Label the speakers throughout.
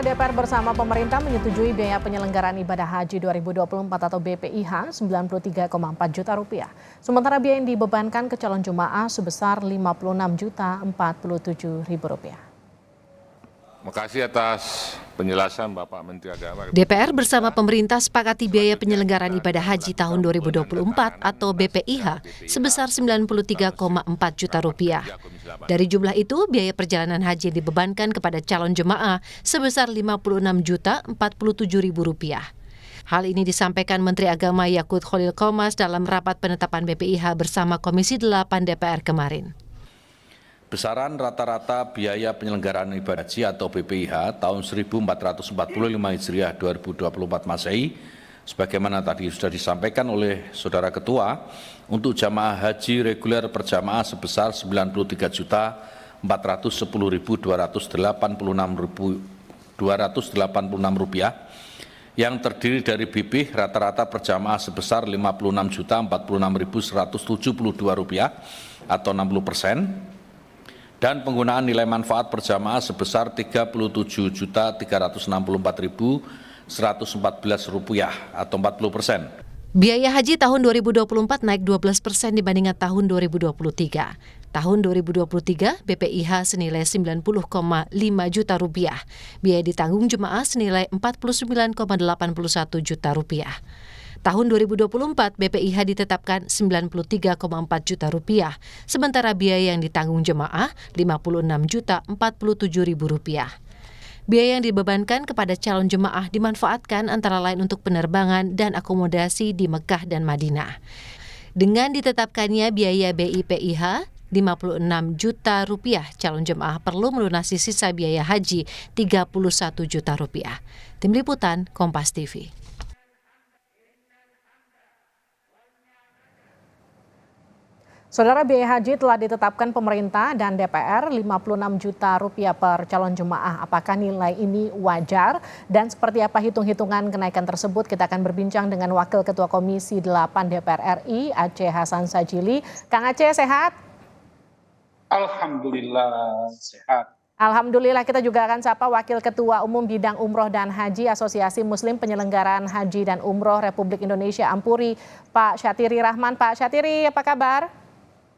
Speaker 1: DPR bersama pemerintah menyetujui biaya penyelenggaraan ibadah haji 2024 atau BPIH 93,4 juta rupiah. Sementara biaya yang dibebankan ke calon jemaah sebesar 56,47 juta rupiah.
Speaker 2: Terima kasih atas penjelasan Bapak Menteri Agama.
Speaker 3: DPR bersama pemerintah sepakati biaya penyelenggaraan ibadah haji tahun 2024 atau BPIH sebesar 93,4 juta rupiah. Dari jumlah itu, biaya perjalanan haji yang dibebankan kepada calon jemaah sebesar 56,47 juta rupiah. Hal ini disampaikan Menteri Agama Yakut Khalil Qomas dalam rapat penetapan BPIH bersama Komisi 8 DPR kemarin.
Speaker 4: Besaran rata-rata biaya penyelenggaraan ibadah haji atau BPIH tahun 1445 Hijriah 2024 Masehi, sebagaimana tadi sudah disampaikan oleh Saudara Ketua, untuk jamaah haji reguler per jamaah sebesar 93.410.286 rupiah, yang terdiri dari BPIH rata-rata per jamaah sebesar 56.046.172 rupiah atau 60%. Dan penggunaan nilai manfaat per jamaah sebesar Rp37.364.114 rupiah atau 40%.
Speaker 3: Biaya haji tahun 2024 naik 12% dibandingkan tahun 2023. Tahun 2023 BPIH senilai 90,5 juta rupiah. Biaya ditanggung jemaah senilai 49,81 juta rupiah. Tahun 2024, BPIH ditetapkan 93,4 juta rupiah, sementara biaya yang ditanggung jemaah 56,47 rupiah. Biaya yang dibebankan kepada calon jemaah dimanfaatkan antara lain untuk penerbangan dan akomodasi di Mekah dan Madinah. Dengan ditetapkannya biaya BIPIH 56 juta rupiah, calon jemaah perlu melunasi sisa biaya haji 31 juta rupiah. Tim Liputan, Kompas TV.
Speaker 1: Saudara, biaya haji telah ditetapkan pemerintah dan DPR 56 juta rupiah per calon jemaah. Apakah nilai ini wajar dan seperti apa hitung-hitungan kenaikan tersebut? Kita akan berbincang dengan Wakil Ketua Komisi 8 DPR RI, Aceh Hasan Sajili. Kang Aceh, sehat?
Speaker 5: Alhamdulillah sehat.
Speaker 1: Alhamdulillah, kita juga akan sapa Wakil Ketua Umum Bidang Umroh dan Haji Asosiasi Muslim Penyelenggaraan Haji dan Umroh Republik Indonesia Ampuri, Pak Syatiri Rahman. Pak Syatiri, apa kabar?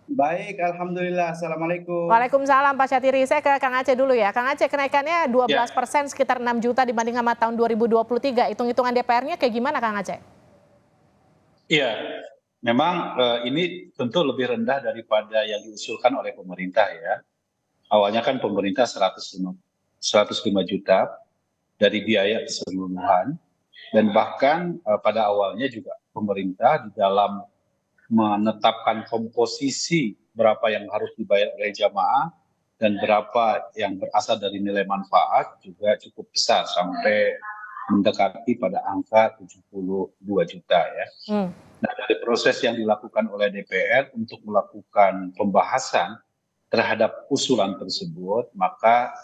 Speaker 5: Baik, Alhamdulillah. Assalamualaikum.
Speaker 1: Waalaikumsalam Pak Syatiri. Saya ke Kang Aceh dulu ya. Kang Aceh, kenaikannya 12% sekitar 6 juta dibanding sama tahun 2023. Hitung-hitungan DPR-nya kayak gimana Kang Aceh?
Speaker 5: Iya, memang ini tentu lebih rendah daripada yang diusulkan oleh pemerintah ya. Awalnya kan pemerintah 105 juta dari biaya keseluruhan. Dan bahkan pada awalnya juga pemerintah di dalam menetapkan komposisi berapa yang harus dibayar oleh jamaah dan berapa yang berasal dari nilai manfaat juga cukup besar sampai mendekati pada angka 72 juta ya. Nah, dari proses yang dilakukan oleh DPR untuk melakukan pembahasan terhadap usulan tersebut, maka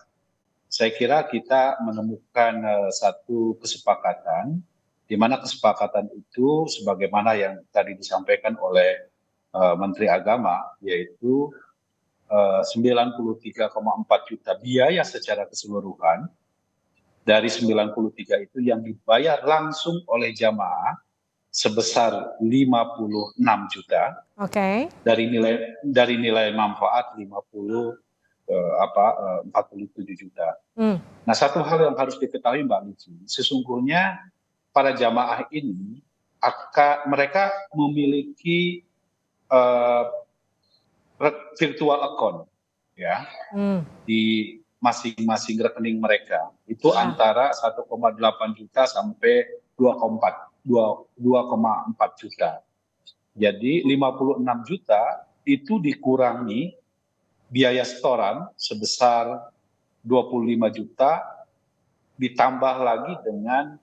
Speaker 5: saya kira kita menemukan satu kesepakatan, di mana kesepakatan itu sebagaimana yang tadi disampaikan oleh Menteri Agama, yaitu 93,4 juta biaya secara keseluruhan. Dari 93 itu yang dibayar langsung oleh jamaah sebesar 56 juta.
Speaker 1: Oke.
Speaker 5: Dari nilai manfaat 47 juta. Nah, satu hal yang harus diketahui Mbak Lici, sesungguhnya para jamaah ini mereka memiliki virtual account ya di masing-masing rekening mereka itu antara 1,8 juta sampai 2,4 juta. Jadi 56 juta itu dikurangi biaya setoran sebesar 25 juta ditambah lagi dengan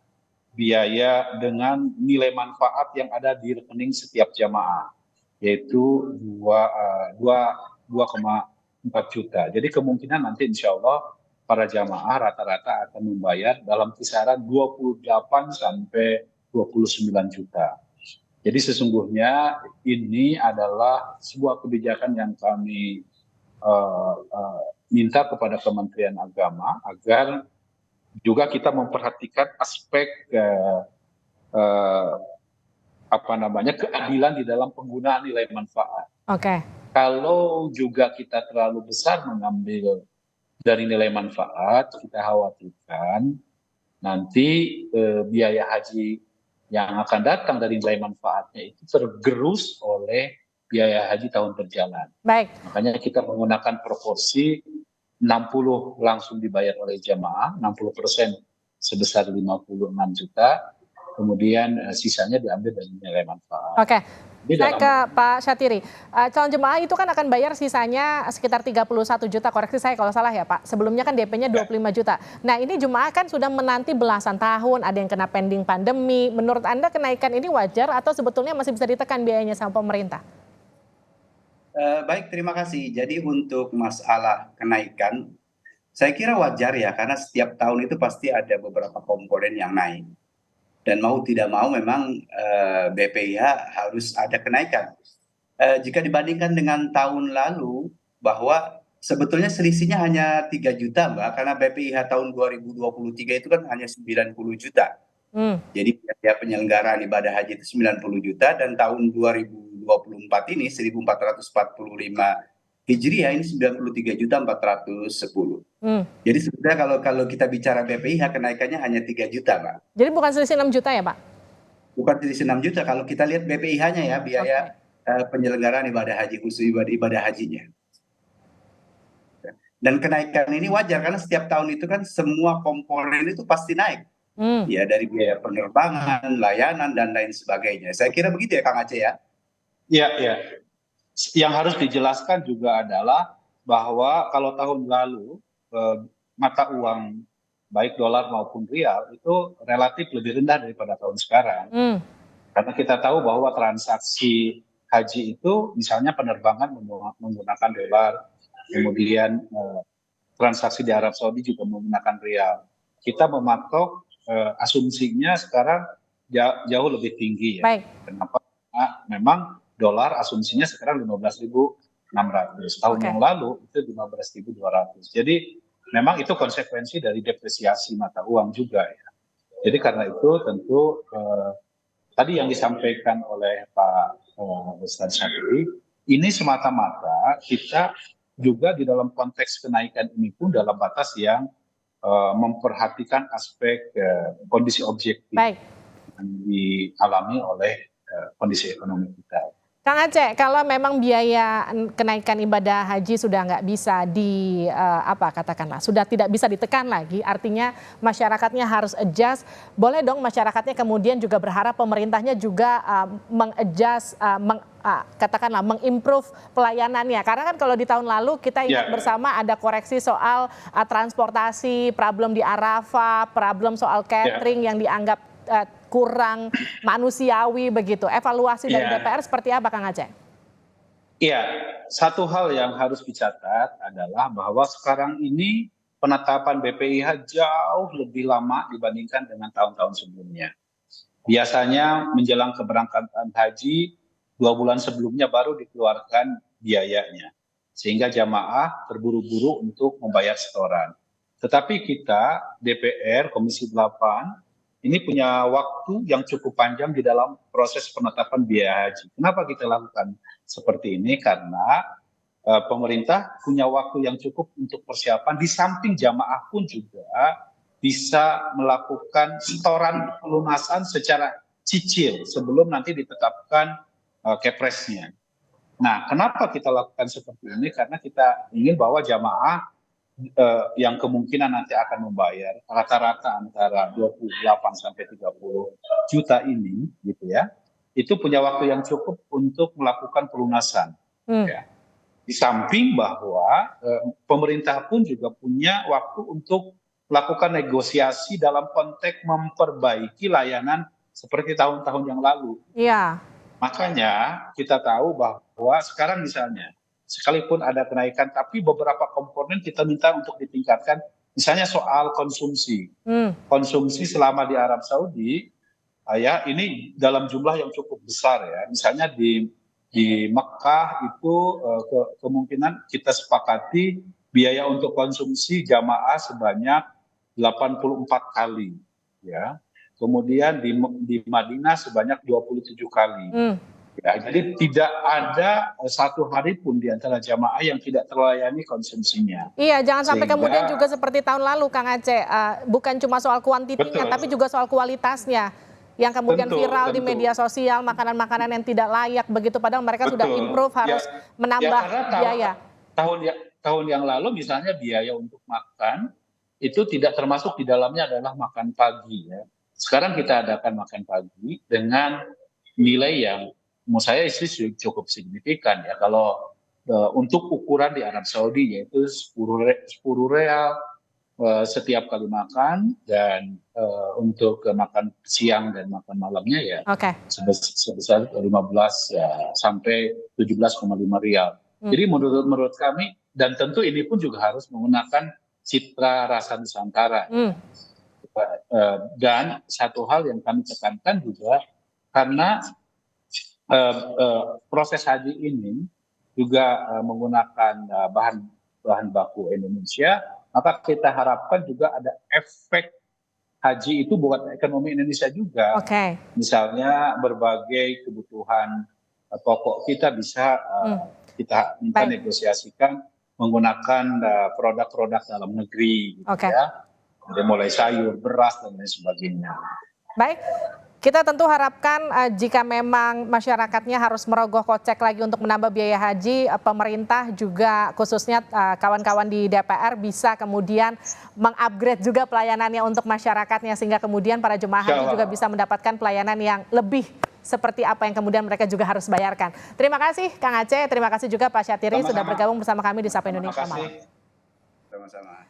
Speaker 5: biaya dengan nilai manfaat yang ada di rekening setiap jamaah, yaitu 2,4 juta. Jadi kemungkinan nanti insya Allah para jamaah rata-rata akan membayar dalam kisaran 28 sampai 29 juta. Jadi sesungguhnya ini adalah sebuah kebijakan yang kami minta kepada Kementerian Agama agar juga kita memperhatikan aspek eh, keadilan di dalam penggunaan nilai manfaat.
Speaker 1: Oke.
Speaker 5: Kalau juga kita terlalu besar mengambil dari nilai manfaat, kita khawatirkan nanti biaya haji yang akan datang dari nilai manfaatnya itu tergerus oleh biaya haji tahun berjalan.
Speaker 1: Baik.
Speaker 5: Makanya kita menggunakan proporsi 60 langsung dibayar oleh jamaah, 60% sebesar 56 juta, kemudian sisanya diambil dari nilai manfaat.
Speaker 1: Oke. Saya ke Pak Syatiri. Calon jemaah itu kan akan bayar sisanya sekitar 31 juta, koreksi saya kalau salah ya Pak. Sebelumnya kan DP-nya 25 juta. Nah ini jemaah kan sudah menanti belasan tahun, ada yang kena pending pandemi. Menurut Anda kenaikan ini wajar atau sebetulnya masih bisa ditekan biayanya sama pemerintah?
Speaker 6: Baik, terima kasih. Jadi untuk masalah kenaikan, saya kira wajar ya, karena setiap tahun itu pasti ada beberapa komponen yang naik. Dan mau tidak mau memang BPIH harus ada kenaikan. Jika dibandingkan dengan tahun lalu, bahwa sebetulnya selisihnya hanya 3 juta Mbak, karena BPIH tahun 2023 itu kan hanya 90 juta. Jadi biaya penyelenggaraan ibadah haji itu 90 juta, dan tahun 2024 ini 1445 Hijriah ini 93.410. Jadi sebenarnya kalau kita bicara BPIH kenaikannya hanya 3 juta, Pak.
Speaker 1: Jadi bukan selisih 6 juta ya, Pak?
Speaker 6: Bukan selisih 6 juta kalau kita lihat BPIH-nya ya, biaya penyelenggaraan ibadah haji, khusus ibadah hajinya. Dan kenaikan ini wajar karena setiap tahun itu kan semua komponen itu pasti naik. Ya, dari biaya penerbangan, layanan, dan lain sebagainya. Saya kira begitu ya, Kang Aceh ya?
Speaker 5: Iya, iya. Yang harus dijelaskan juga adalah bahwa kalau tahun lalu mata uang baik dolar maupun rial itu relatif lebih rendah daripada tahun sekarang. Karena kita tahu bahwa transaksi haji itu misalnya penerbangan menggunakan dolar, kemudian transaksi di Arab Saudi juga menggunakan rial. Kita mematok asumsinya sekarang jauh lebih tinggi ya.
Speaker 1: Baik.
Speaker 5: Kenapa? Nah, memang dolar asumsinya sekarang 15.600. Tahun yang lalu itu 15.200. Jadi memang itu konsekuensi dari depresiasi mata uang juga ya. Jadi karena itu tentu tadi yang disampaikan oleh Pak Ustadz Syatiri, ini semata-mata kita juga di dalam konteks kenaikan ini pun dalam batas yang memperhatikan aspek kondisi objektif yang dialami oleh kondisi ekonomi kita.
Speaker 1: Kang Aceh, kalau memang biaya kenaikan ibadah haji sudah nggak bisa sudah tidak bisa ditekan lagi, artinya masyarakatnya harus adjust. Boleh dong masyarakatnya kemudian juga berharap pemerintahnya juga katakanlah mengimprove pelayanannya. Karena kan kalau di tahun lalu kita ingat bersama ada koreksi soal transportasi, problem di Arafah, problem soal catering yang dianggap kurang manusiawi begitu. Evaluasi dari DPR seperti apa, Kang Aceh?
Speaker 5: Iya, satu hal yang harus dicatat adalah bahwa sekarang ini penetapan BPIH jauh lebih lama dibandingkan dengan tahun-tahun sebelumnya. Biasanya menjelang keberangkatan haji 2 bulan sebelumnya baru dikeluarkan biayanya, sehingga jamaah terburu-buru untuk membayar setoran. Tetapi kita DPR Komisi 8 ini punya waktu yang cukup panjang di dalam proses penetapan biaya haji. Kenapa kita lakukan seperti ini? Karena pemerintah punya waktu yang cukup untuk persiapan. Di samping jamaah pun juga bisa melakukan setoran pelunasan secara cicil sebelum nanti ditetapkan kepresnya. Nah, kenapa kita lakukan seperti ini? Karena kita ingin bahwa jamaah yang kemungkinan nanti akan membayar rata-rata antara 28 sampai 30 juta ini gitu ya, itu punya waktu yang cukup untuk melakukan pelunasan. Ya. Di samping bahwa pemerintah pun juga punya waktu untuk melakukan negosiasi dalam konteks memperbaiki layanan seperti tahun-tahun yang lalu.
Speaker 1: Iya.
Speaker 5: Makanya kita tahu bahwa sekarang misalnya sekalipun ada kenaikan, tapi beberapa komponen kita minta untuk ditingkatkan. Misalnya soal konsumsi. Konsumsi selama di Arab Saudi, ya ini dalam jumlah yang cukup besar ya. Misalnya di Mekah itu kemungkinan kita sepakati biaya untuk konsumsi jamaah sebanyak 84 kali, ya. Kemudian di Madinah sebanyak 27 kali. Ya, jadi tidak ada satu hari pun di antara jamaah yang tidak terlayani konsumsinya.
Speaker 1: Iya, jangan sampai
Speaker 5: Sehingga-
Speaker 1: kemudian juga seperti tahun lalu, Kang Aceh, bukan cuma soal kuantitinya,
Speaker 5: Betul.
Speaker 1: tapi juga soal kualitasnya, yang kemudian viral di media sosial, makanan-makanan yang tidak layak begitu, padahal mereka sudah improve harus menambah biaya.
Speaker 5: Tahun yang lalu misalnya biaya untuk makan itu tidak termasuk di dalamnya adalah makan pagi, ya. Sekarang kita adakan makan pagi dengan nilai yang menurut saya sih cukup signifikan, ya. Kalau untuk ukuran di Arab Saudi yaitu 10 real setiap kali makan, dan untuk makan siang dan makan malamnya ya sebesar 15 ya, sampai 17,5 rial. Jadi menurut kami, dan tentu ini pun juga harus menggunakan citra rasa Nusantara. Dan satu hal yang kami tekankan juga, karena proses haji ini juga menggunakan bahan baku Indonesia, maka kita harapkan juga ada efek haji itu buat ekonomi Indonesia juga. Misalnya berbagai kebutuhan pokok kita bisa kita minta negosiasikan menggunakan produk-produk dalam negeri, gitu ya. Dari mulai sayur, beras, dan lain sebagainya.
Speaker 1: Baik, kita tentu harapkan jika memang masyarakatnya harus merogoh kocek lagi untuk menambah biaya haji, pemerintah juga khususnya kawan-kawan di DPR bisa kemudian mengupgrade juga pelayanannya untuk masyarakatnya, sehingga kemudian para jemaah haji juga bisa mendapatkan pelayanan yang lebih seperti apa yang kemudian mereka juga harus bayarkan. Terima kasih Kang Aceh, terima kasih juga Pak Syatiri sudah bergabung bersama kami di Sapa Indonesia Malam.
Speaker 6: Sama-sama.